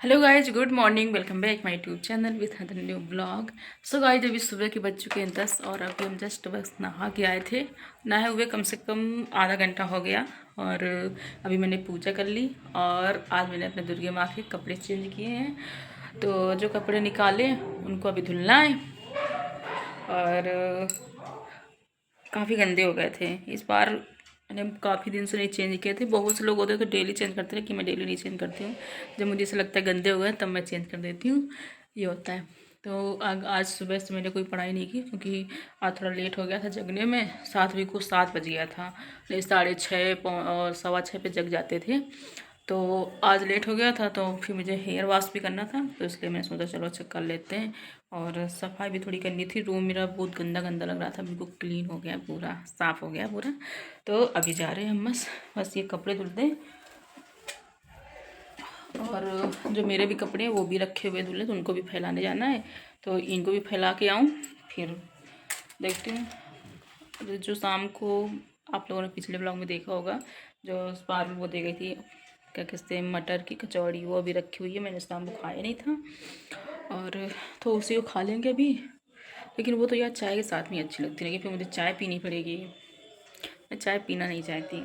Hello guys, good morning. Welcome back my YouTube channel with other new blog. So guys, अभी सुबह के बज चुके हैं 10 और अभी हम जस्ट बस नहा के आए थे। नहाए हुए कम से कम आधा घंटा हो गया और अभी मैंने पूजा कर ली और आज मैंने अपने दुर्गे माँ के कपड़े चेंज किए हैं। तो जो कपड़े निकाले उनको अभी धुलना है और काफ़ी गंदे हो गए थे इस बार। मैंने काफ़ी दिन से नहीं चेंज किए थे। बहुत से लोग होते हैं तो डेली चेंज करते हैं कि मैं डेली नहीं चेंज करती हूँ। जब मुझे ऐसा लगता है गंदे हो गए तब मैं चेंज कर देती हूँ, ये होता है। तो आज सुबह से मैंने कोई पढ़ाई नहीं की क्योंकि आज थोड़ा लेट हो गया था जगने में। 7 बज गया था, नहीं 6:30 और 6:15 पे जग जाते थे। तो आज लेट हो गया था तो फिर मुझे हेयर वॉश भी करना था, तो इसलिए मैंने सोचा चलो अच्छा कर लेते हैं। और सफाई भी थोड़ी करनी थी। रूम मेरा बहुत गंदा गंदा लग रहा था, बिल्कुल क्लीन हो गया, पूरा साफ़ हो गया पूरा। तो अभी जा रहे हैं हम बस ये कपड़े धुलते हैं और जो मेरे भी कपड़े हैं वो भी रखे हुए धुले, तो उनको भी फैलाने जाना है। तो इनको भी फैला के आऊँ, फिर देखती हूँ। जो शाम को आप लोगों ने पिछले ब्लॉग में देखा होगा, जो पार वो दे गई थी, क्या कहते हैं, मटर की कचौड़ी, वो अभी रखी हुई है। मैंने शाम को खाया नहीं था और तो उसी को खा लेंगे अभी। लेकिन वो तो यार चाय के साथ में अच्छी लगती है, लेकिन फिर मुझे चाय पीनी पड़ेगी। मैं चाय पीना नहीं चाहती,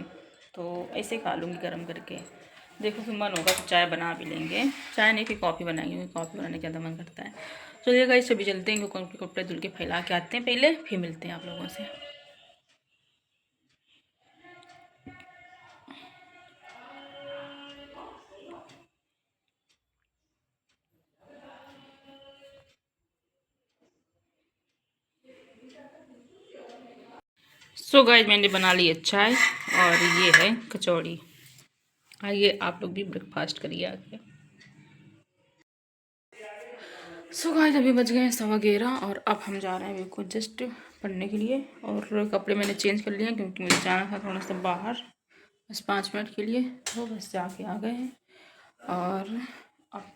तो ऐसे खा लूँगी गर्म करके। देखो फिर मन होगा तो चाय बना भी लेंगे। चाय नहीं, फिर कॉफ़ी बनाएंगे, कॉफ़ी बनाने का ज़्यादा मन करता है। चलिए गाइस, अभी चलते हैं, कपड़े धुल के फैला के आते हैं पहले, फिर मिलते हैं आप लोगों से। सो गाइस, मैंने बना ली है चाय और ये है कचौड़ी। आइए आप लोग भी ब्रेकफास्ट करिए आके। सो गाइस, अभी बज गए हैं 11:15 और अब हम जा रहे हैं बिल्कुल जस्ट पढ़ने के लिए। और कपड़े मैंने चेंज कर लिए हैं क्योंकि मुझे जाना था थोड़ा सा बाहर, बस 5 मिनट के लिए। तो बस जाके आ गए हैं और अब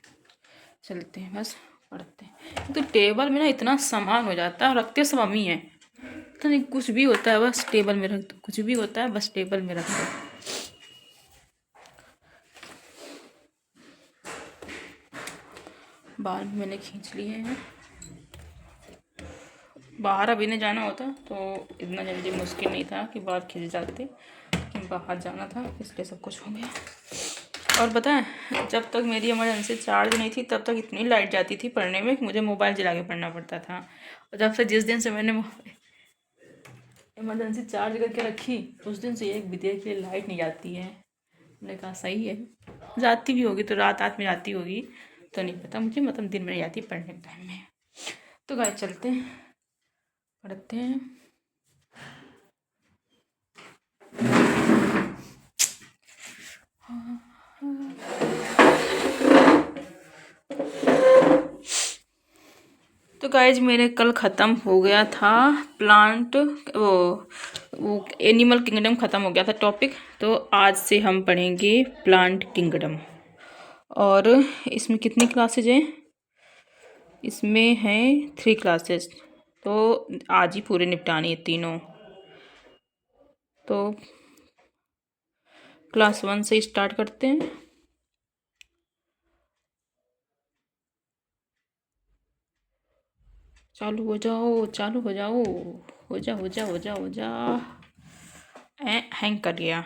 चलते हैं, बस पढ़ते हैं। तो टेबल में ना इतना सामान हो जाता है, रखते सब हम ही हैं। तो नहीं, कुछ भी होता है बस टेबल में रख दो, कुछ भी होता है बस टेबल में रख दो। बाल भी मैंने खींच लिए हैं। बाहर अभी नहीं जाना होता तो इतना जल्दी मुश्किल नहीं था कि बाल खिंच जाते, लेकिन बाहर जाना था इसलिए सब कुछ हो गया। और पता है, जब तक मेरी इमरजेंसी चार्ज नहीं थी तब तक इतनी लाइट जाती थी पढ़ने में कि मुझे मोबाइल जला के पढ़ना पड़ता था। और जब से जिस दिन से मैंने इमरजेंसी चार्ज करके रखी, उस दिन से एक भी देर के लिए लाइट नहीं जाती है। मैंने कहा सही है, जाती भी होगी तो रात रात में जाती होगी, तो नहीं पता मुझे, मतलब दिन में नहीं जाती पढ़ने के टाइम में। तो गाइस चलते हैं, पढ़ते हैं। तो गाइज, मेरे कल ख़त्म हो गया था प्लांट, वो एनिमल किंगडम ख़त्म हो गया था टॉपिक। तो आज से हम पढ़ेंगे प्लांट किंगडम। और इसमें कितनी क्लासेज हैं? इसमें हैं 3 क्लासेस। तो आज ही पूरे निपटानी है तीनों। तो क्लास 1 से स्टार्ट करते हैं। चालू हो जाओ, चालू हो जाओ, हो जा हो जा हो जा हो जा। हैंग कर गया।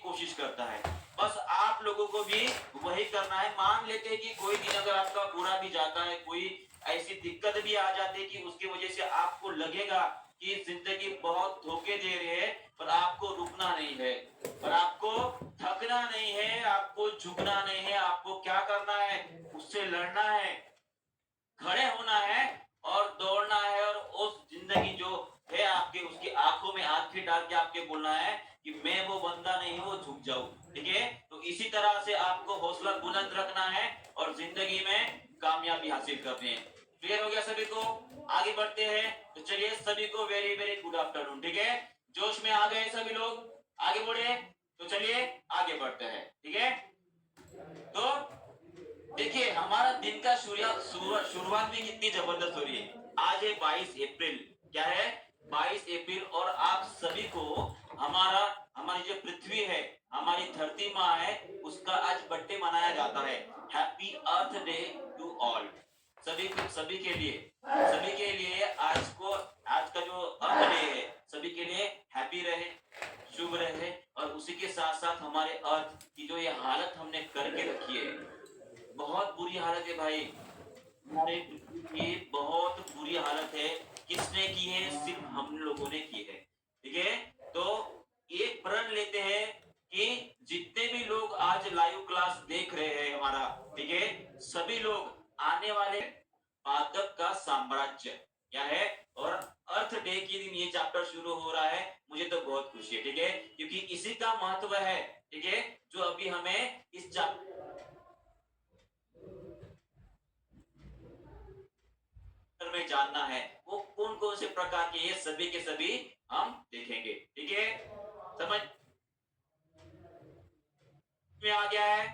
कोशिश करता है। बस आप लोगों को भी वही करना है। मान लेते हैं कि कोई दिन अगर आपका बुरा भी जाता है, कोई ऐसी दिक्कत भी आ जाती है कि उसकी वजह से आपको लगेगा कि जिंदगी बहुत धोखे दे रही है, पर आपको रुकना नहीं है, पर आपको थकना नहीं है, आपको झुकना नहीं है। आपको क्या करना है? उससे लड़ना है, खड़े होना है और दौड़ना है। और उस जिंदगी जो है आपके, उसकी आंखों में आंखें डाल के आपके बोलना है कि मैं वो बंदा नहीं हूं, वो झुक जाऊं। ठीक है? तो इसी तरह से आपको हौसला बुलंद रखना है और जिंदगी में कामयाबी हासिल करनी है। क्लियर हो गया सभी को? आगे बढ़ते हैं। तो चलिए, सभी को वेरी वेरी गुड आफ्टरनून। ठीक है? जोश में आ गए सभी लोग? आगे बढ़े तो चलिए आगे बढ़ते हैं। ठीक है? तो देखिए, हमारा दिन का शुरुआत भी कितनी जबरदस्त हो रही है। आज है 22 अप्रैल। क्या है? 22 अप्रैल। और आप सभी को हमारा हमारी जो पृथ्वी है, हमारी धरती माँ है, उसका आज बर्थडे मनाया जाता है। Happy earth day to all. सभी के लिए आज का जो अर्थ डे है, सभी के लिए हैप्पी रहे, शुभ रहे। और उसी के साथ साथ हमारे अर्थ की जो ये हालत हमने करके रखी है, बहुत बुरी हालत है भाई। हमारे पृथ्वी की बहुत बुरी हालत है। किसने की है? सिर्फ हम लोगों ने की है। ठीक है, तो एक प्रण लेते हैं कि जितने भी लोग आज लाइव क्लास देख रहे हैं हमारा, ठीक है, सभी लोग आने वाले पादप का साम्राज्य क्या है, और अर्थ डे के दिन ये चैप्टर शुरू हो रहा है। मुझे तो बहुत खुशी है, ठीक है, क्योंकि इसी का महत्व है, ठीक है, जो अभी हमें इस चैप्टर में जानना है। वो कौन कौन से प्रकार के, ये सभी के सभी हम देखेंगे। ठीक है, समझ में आ गया है?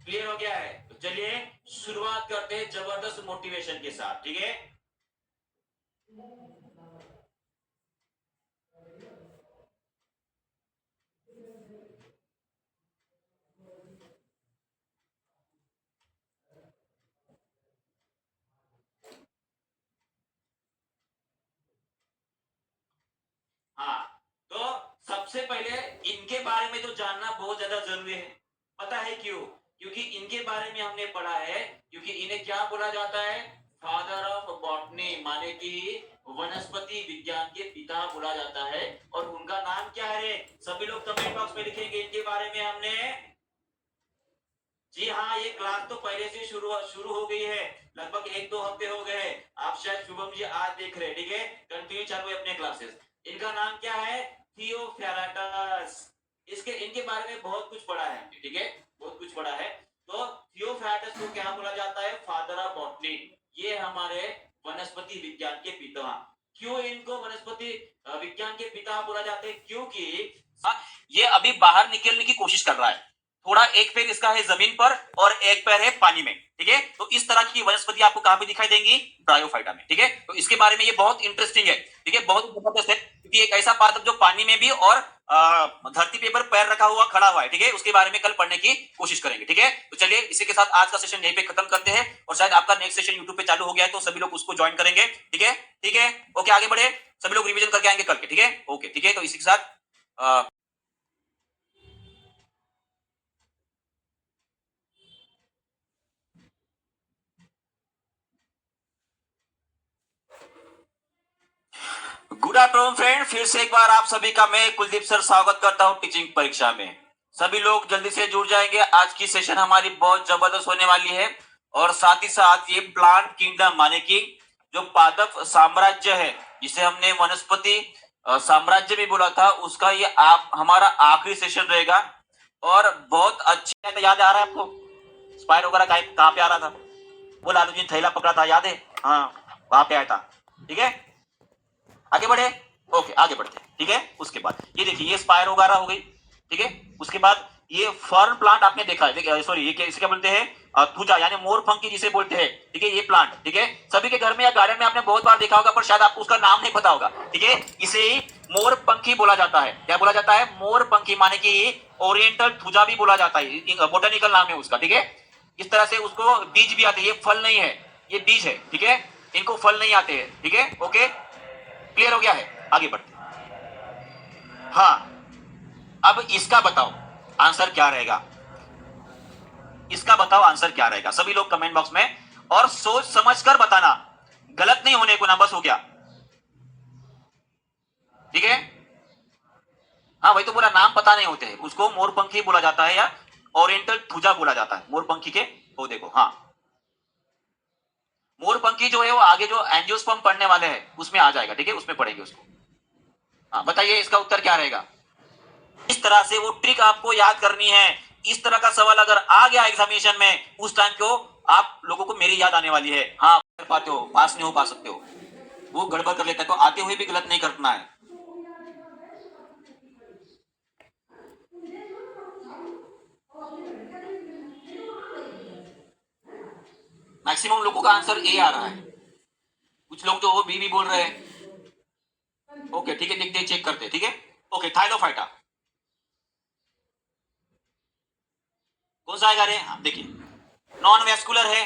क्लियर हो गया है? तो चलिए शुरुआत करते हैं जबरदस्त मोटिवेशन के साथ। ठीक है, हाँ, तो सबसे पहले इनके बारे में तो जानना बहुत ज्यादा जरूरी है। पता है क्यों? क्योंकि इनके बारे में हमने पढ़ा है, क्योंकि इन्हें क्या बोला जाता है? फादर ऑफ बॉटनी, माने कि वनस्पति विज्ञान के पिता बोला जाता है। और उनका नाम क्या है? सभी लोग कमेंट बॉक्स में लिखेंगे इनके बारे में हमने। जी हाँ, ये क्लास तो पहले से शुरू हो गई है, लगभग 1-2 हफ्ते हो गए। आप शायद शुभम जी आज देख रहे हैं, ठीक है, कंटिन्यू चालू है अपने क्लासेस। इनका नाम क्या है? थियोफ्रास्टस। इनके बारे में बहुत कुछ पढ़ा है, ठीक है, बहुत कुछ पढ़ा है। तो थियोफ्रास्टस को क्या बोला जाता है? Father of botany. ये हमारे वनस्पति विज्ञान के पिता। क्यों इनको वनस्पति विज्ञान के पिता बोला जाता है? क्योंकि ये अभी बाहर निकलने की कोशिश कर रहा है। थोड़ा एक पैर इसका है जमीन पर और एक पैर है पानी में, ठीक है। तो इस तरह की वनस्पति आपको कहां पे दिखाई देंगी? ब्रायोफाइटा में, ठीक है। तो इसके बारे में ये बहुत इंटरेस्टिंग है, ठीक है, बहुत जबरदस्त है, क्योंकि एक ऐसा पादप जो पानी में भी और धरती पे पर पैर रखा हुआ खड़ा हुआ है, ठीक है। उसके बारे में कल पढ़ने की कोशिश करेंगे, ठीक है। तो चलिए इसी के साथ आज का सेशन यहीं पे खत्म करते हैं, और शायद आपका नेक्स्ट सेशन यूट्यूब पे चालू हो गया है, तो सभी लोग उसको ज्वाइन करेंगे, ठीक है, ठीक है। ओके, आगे बढ़े, सभी लोग रिविजन करके आएंगे कल के, ठीक है, ओके, ठीक है। तो इसी के साथ गुड आफ्टरनून फ्रेंड, फिर से एक बार आप सभी का मैं कुलदीप सर स्वागत करता हूं टीचिंग परीक्षा में। सभी लोग जल्दी से जुड़ जाएंगे, आज की सेशन हमारी बहुत जबरदस्त होने वाली है। और साथ ही साथ ये प्लांट किंगडम माने कि जो पादप साम्राज्य है, जिसे हमने वनस्पति साम्राज्य भी बोला था, उसका ये आप हमारा आखिरी सेशन रहेगा। और बहुत अच्छे, याद आ रहा है आपको स्पायर वगैरह कहां पे आ रहा था? वो लालू जी थैला पकड़ा था, याद है? हाँ, वहां पे आया था, ठीक है। आगे बढ़े, ओके, आगे बढ़ते हैं, ठीक है। उसके बाद ये देखिए, ये स्पायर वगैरह हो गई, ठीक है। उसके बाद ये फर्न प्लांट आपने देखा है, देखिए, सॉरी, ये इसे क्या बोलते हैं? थूजा, यानी मोर पंखी जिसे बोलते हैं, ठीक है, ये प्लांट, ठीक है। सभी के घर में या गार्डन में आपने बहुत बार देखा होगा, पर शायद आपको उसका नाम नहीं पता होगा, ठीक है। इसे ही मोर पंखी बोला जाता है। क्या बोला जाता है? मोर पंखी, माने कि ओरिएंटल थूजा भी बोला जाता है, बोटेनिकल नाम है उसका, ठीक है। इस तरह से उसको बीज भी आते हैं, ये फल नहीं है, ये बीज है, ठीक है। इनको फल नहीं आते हैं, ठीक है, ओके, क्लियर हो गया है? आगे बढ़ते हैं। हाँ, अब इसका बताओ आंसर क्या रहेगा? इसका बताओ आंसर क्या रहेगा? सभी लोग कमेंट बॉक्स में, और सोच समझ कर बताना, गलत नहीं होने को ना, बस हो गया, ठीक है। हाँ, वही तो बोला, नाम पता नहीं होते हैं उसको मोरपंखी बोला जाता है, या ओरिएंटल थूजा बोला जाता है, मोरपंखी के वो देखो। हाँ, मोरपंखी जो है वो आगे जो एंजियोस्पर्म पढ़ने वाले हैं उसमें आ जाएगा, ठीक है, उसमें पढ़ेंगे उसको। हाँ, बताइए इसका उत्तर क्या रहेगा? इस तरह से वो ट्रिक आपको याद करनी है। इस तरह का सवाल अगर आ गया एग्जामिनेशन में, उस टाइम को आप लोगों को मेरी याद आने वाली है। हाँ, कर पाते हो, पास नहीं हो पा सकते हो, वो गड़बड़ कर लेता है, तो आते हुए भी गलत नहीं करना है। मैक्सिमम लोगों का आंसर ए आ रहा है, कुछ लोग तो वो बी भी बोल रहे हैं। ओके, ठीक है, देखते हैं, चेक करते हैं, ठीक है, ओके। थाइलोफाइटा कौन सा आएगा रे? देखिए नॉन वेस्कुलर है,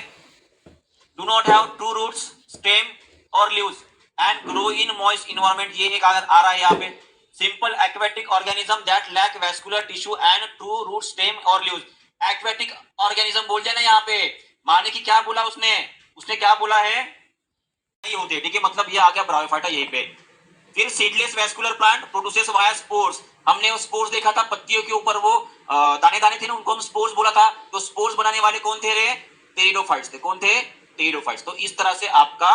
do not have true roots, stem और leaves and grow in moist environment. ये एक अगर आ रहा है यहाँ पे। Simple aquatic organism that lack vascular tissue and true root, stem और लीव्स। एक्वेटिक ऑर्गेनिज्म बोल दिया ना यहाँ पे, माने कि क्या बोला उसने क्या बोला है, नहीं होते, ठीक है, मतलब ये आ गया ब्रायोफाइटा यहीं पे। फिर seedless vascular plant produces via spores. हमने वो स्पोर्स देखा था पत्तियों के ऊपर, वो दाने दाने थे ना, उनको हम स्पोर्स बोला था। तो स्पोर्स बनाने वाले कौन थे रे? टेरिडोफाइट्स थे। कौन थे? टेरिडोफाइट्स। तो इस तरह से आपका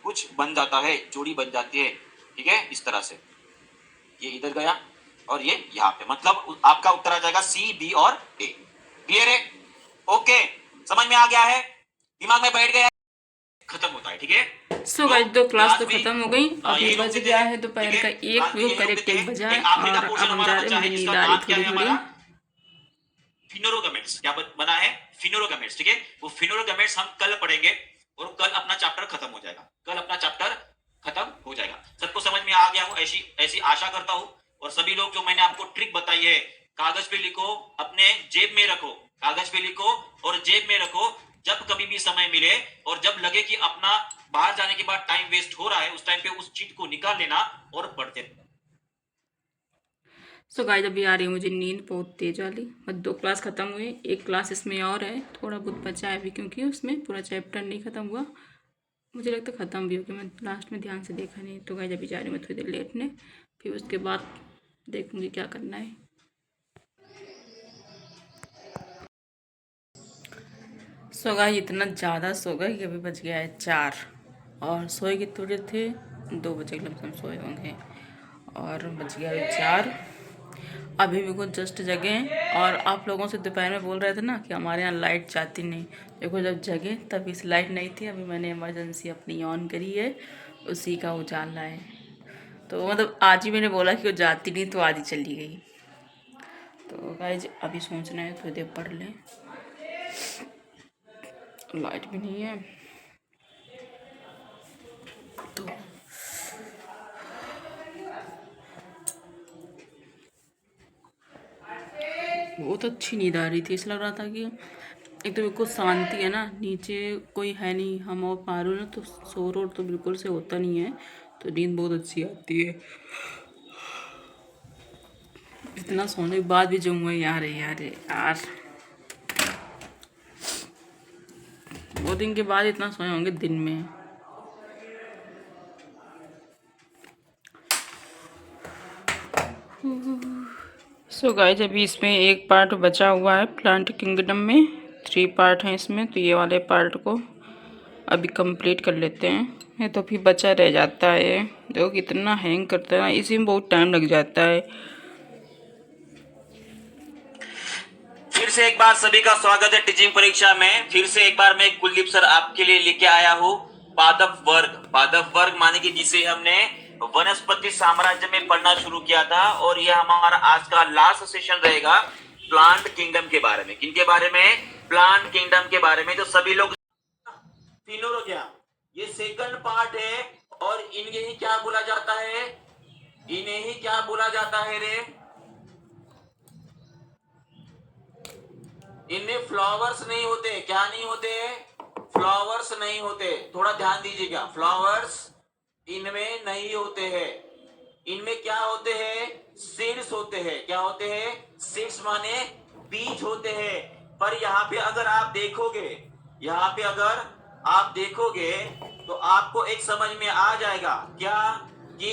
कुछ बन जाता है, जोड़ी बन जाती है, ठीक है, इस तरह से। ये इधर गया और ये यहाँ पे, मतलब आपका उत्तर आ जाएगा सी, बी और ए। क्लियर है? ओके, समझ में आ गया है, दिमाग में बैठ गया, खत्म होता है, ठीक है। सो गाइस, दो क्लास तो भी खत्म हो गई, अभी बज गया है दोपहर का 1, वो करेक्ट 1 बजा है, और अब हम जा रहे हैं, मुझे नींद आ रही थोड़ी थोड़ी। फिनोरोगेमेट्स क्या बना है? फिनोरोगेमेट्स, ठीक है। वो फिनोरोगेमेट्स हम कल पढ़ेंगे और कल अपना चैप्टर खत्म हो जाएगा। कल अपना चैप्टर खत्म हो जाएगा। सबको समझ में आ गया हो ऐसी ऐसी आशा करता हूं। और सभी लोग जो मैंने आपको ट्रिक बताई है, कागज पे लिखो, अपने जेब में रखो, कागज पे लिखो और जेब में रखो। जब कभी भी समय मिले और जब लगे कि अपना बाहर जाने के बाद टाइम वेस्ट हो रहा है, उस टाइम पे उस चीज को निकाल लेना और पढ़ते रहना। सो गाइस, अभी आ रही है मुझे नींद बहुत तेज वाली। बस 2 क्लास खत्म हुए, 1 क्लास इसमें और है, थोड़ा बहुत बचा है अभी, क्योंकि उसमें पूरा चैप्टर नहीं खत्म हुआ। मुझे लगता है ख़त्म भी हो गया, मैं लास्ट में ध्यान से देखा नहीं। तो गाइस अभी जा रही हूँ मैं थोड़ी देर लेटने, फिर उसके बाद देखूँगी क्या करना है। सो गाइस, इतना ज़्यादा सो गए कि अभी बज गया है 4, और सोए के थोड़े थे 2 बजे के लमसम सोए होंगे, और बज गया है 4। अभी भी कुछ जस्ट जगे हैं, और आप लोगों से दोपहर में बोल रहे थे ना कि हमारे यहाँ लाइट जाती नहीं। देखो जब जगे तब इस लाइट नहीं थी, अभी मैंने इमरजेंसी अपनी ऑन करी है, उसी का उजाला है। तो मतलब आज ही मैंने बोला कि वो जाती नहीं, तो आज ही चली गई। तो गाइस अभी सोचना है थोड़ी देर पढ़ लें, लाइट भी नहीं है तो बहुत अच्छी नींद आ रही थी। ऐसा लग रहा था कि एक तो बिल्कुल शांति है ना, नीचे कोई है नहीं, हम और पारू ना, तो शोर और तो बिल्कुल से होता नहीं है, तो नींद बहुत अच्छी आती है। इतना सोने के बाद भी जो हुआ यार यार यार, 2 दिन के बाद इतना सोए होंगे दिन में। सो गाइस, अभी इसमें 1 पार्ट बचा हुआ है प्लांट किंगडम में, 3 पार्ट हैं इसमें, तो ये वाले पार्ट को अभी कंप्लीट कर लेते हैं। ये तो फिर बचा रह जाता है, देखो कितना हैंग करता है, इसी में बहुत टाइम लग जाता है। फिर से एक बार सभी का स्वागत है टीचिंग परीक्षा में। फिर से एक बार मैं कुलदीप सर आपके लिए लेके आया हूँ पादप वर्ग। पादप वर्ग माने कि जिसे हमने वनस्पति साम्राज्य में पढ़ना शुरू किया था, और यह हमारा आज का लास्ट सेशन रहेगा प्लांट किंगडम के बारे में। किनके बारे में? प्लांट किंगडम के बारे में। तो सभी लोग फिनोरोगिया ये सेकंड पार्ट है, और इन्हें ही क्या बोला जाता है? इन्हें ही क्या बोला जाता है रे? इनमें फ्लावर्स नहीं होते। क्या नहीं होते? फ्लावर्स नहीं होते। थोड़ा ध्यान दीजिएगा, फ्लावर्स इनमें नहीं होते हैं। इनमें क्या होते हैं? सीड्स होते हैं। क्या होते हैं? सीड्स माने बीज होते हैं। पर यहाँ पे अगर आप देखोगे, यहाँ पे अगर आप देखोगे तो आपको एक समझ में आ जाएगा क्या, कि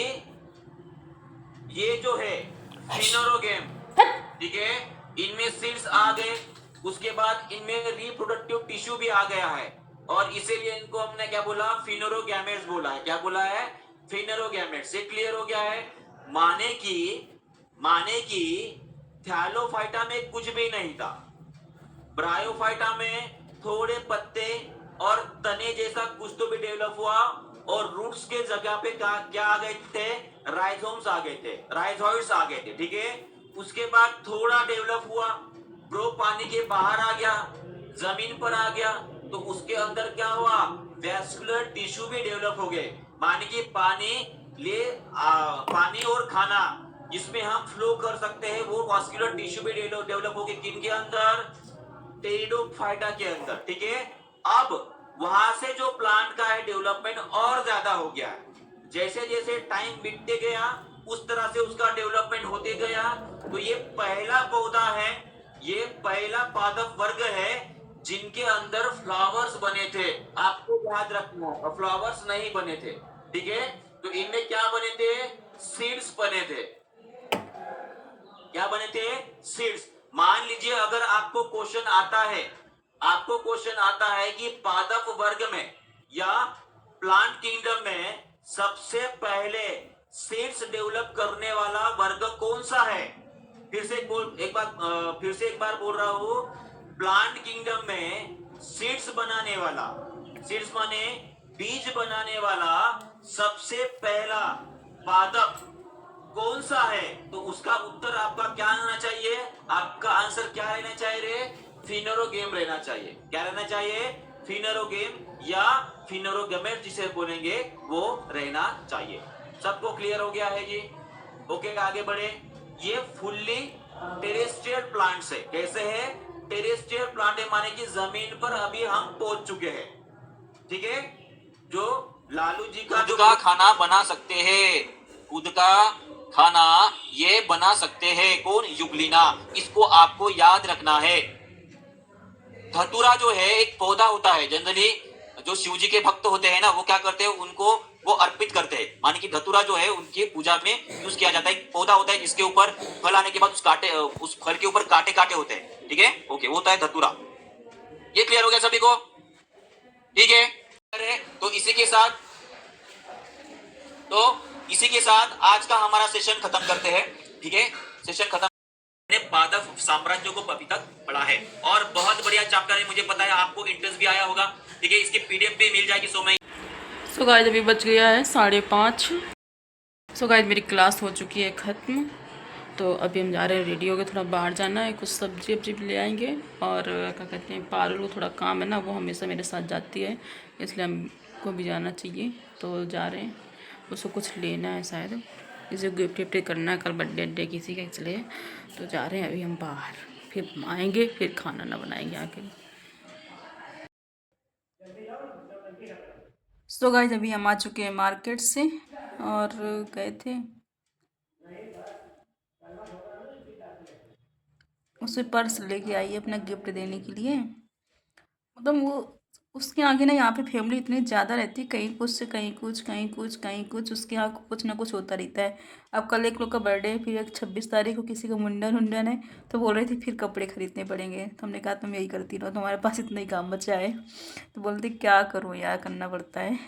ये जो है फिनोरोगेम, ठीक है, इनमें सीड्स आ गए, उसके बाद इनमें रिप्रोडक्टिव टिश्यू भी आ गया है, और इसीलिए इनको हमने क्या बोला? फिनोरोगैमेट्स बोला है। क्या बोला है? फिनोरोगैमेट्स। से क्लियर हो गया है? माने कि थैलोफाइटा में कुछ भी नहीं था, ब्रायोफाइटा में थोड़े पत्ते और तने जैसा कुछ तो भी डेवलप हुआ, और रूट्स के जगह पे क्या आ गए थे? राइजोम्स आ गए थे, राइजोइड्स आ गए थे, ठीक है। उसके बाद थोड़ा डेवलप हुआ, ब्रो पानी के बाहर आ गया, जमीन पर आ गया, तो उसके अंदर क्या हुआ? वैस्कुलर टिश्यू भी डेवलप हो गए। माने कि पानी और खाना इसमें हम फ्लो कर सकते हैं, वो वास्कुलर टिश्यू भी डेवलप होगी किन के अंदर, टेरिडोफाइटा के अंदर, ठीक है। अब वहां से जो प्लांट का है डेवलपमेंट और ज्यादा हो गया है, जैसे जैसे टाइम बीतते गया उस तरह से उसका डेवलपमेंट होते गया। तो ये पहला पौधा है, ये पहला पादप वर्ग है जिनके अंदर फ्लावर्स बने थे। आपको याद रखना, फ्लावर्स नहीं बने थे, ठीक है। तो इनमें क्या बने थे, सीड्स बने थे। क्या बने थे, सीड्स। मान लीजिए अगर आपको क्वेश्चन आता है, आपको क्वेश्चन आता है कि पादप वर्ग में या प्लांट किंगडम में सबसे पहले सीड्स डेवलप करने वाला वर्ग कौन सा है। फिर से एक बार बोल रहा हूं, प्लांट किंगडम में सीड्स बनाने वाला, सीड्स माने बीज बनाने वाला सबसे पहला पादप कौन सा है। तो उसका उत्तर आपका क्या रहना चाहिए, आपका आंसर क्या रहना चाहिए रे, फिनोरोगेम रहना चाहिए। क्या रहना चाहिए, फिनोरोगेम या फिनोरोगेमेट जिसे बोलेंगे वो रहना चाहिए। सबको क्लियर हो गया है जी। ओके आगे बढ़े। ये फुल्ली टेरेस्ट्रियल प्लांट्स है। कैसे है, टेरेस्ट्रियल प्लांट है माने कि जमीन पर अभी हम पहुंच चुके हैं, ठीक है। जो लालू जी का खुद का खाना बना सकते हैं, खुद का खाना ये बना सकते हैं, कौन, युगलिना। इसको आपको याद रखना है। धतूरा जो है एक पौधा होता है, जनरली जो शिव जी के भक्त होते हैं ना, वो क्या करते हैं, उनको वो अर्पित करते हैं। माने कि धतूरा जो है उनकी पूजा में यूज किया जाता है। एक पौधा होता है जिसके ऊपर फल आने के बाद उस फल के ऊपर कांटे कांटे होते हैं, ठीक है। ओके, वो होता है धतूरा। ये क्लियर हो गया सभी को, ठीक है। तो इसी के साथ आज का हमारा सेशन खत्म करते हैं, ठीक है। सेशन खत्म, मैंने पादप साम्राज्य को अभी तक पढ़ा है और बहुत बढ़िया चैप्टर है, मुझे पता है आपको इंटरेस्ट भी आया होगा, ठीक है। इसकी पीडीएफ भी मिल जाएगी। सो गाइस अभी बज गया है 5:30। सो गाइस मेरी क्लास हो चुकी है ख़त्म। तो अभी हम जा रहे हैं, रेडी हो गए, थोड़ा बाहर जाना है, कुछ सब्जी वब्जी भी ले आएंगे। और क्या कहते हैं, पारुल को थोड़ा काम है ना, वो हमेशा मेरे साथ जाती है, इसलिए हमको भी जाना चाहिए। तो जा रहे हैं, उसको कुछ लेना है शायद, किसी को गिफ्ट विफ्ट करना है, कल बर्थडे किसी का, इसलिए तो जा रहे हैं अभी हम बाहर। फिर आएंगे, फिर खाना ना बनाएंगे आके। सो गाइस अभी हम आ चुके हैं मार्केट से, और गए थे उसे पर्स लेके आई है अपना गिफ्ट देने के लिए। मतलब वो उसके आगे ना, यहाँ पे फैमिली इतनी ज़्यादा रहती है, कहीं कुछ से कहीं कुछ, कहीं कुछ कहीं कुछ, उसके यहाँ कुछ ना कुछ होता रहता है। अब कल एक लोग का बर्थडे है, फिर एक 26 तारीख को किसी का मुंडन उंडन है, तो बोल रही थी फिर कपड़े खरीदने पड़ेंगे। तो हमने कहा तुम यही करती रहो, तुम्हारे पास इतना ही काम बचा है। तो बोलते क्या करूँ यार, करना पड़ता है।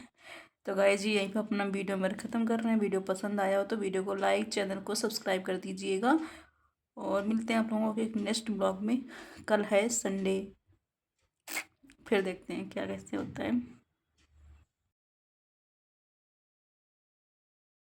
तो गाइस जी यहीं पर अपना वीडियो मेरे ख़त्म कर रहे हैं। वीडियो पसंद आया हो तो वीडियो को लाइक, चैनल को सब्सक्राइब कर दीजिएगा। और मिलते हैं आप लोगों के एक नेक्स्ट ब्लॉग में। कल है संडे, फिर देखते हैं क्या कैसे होता है।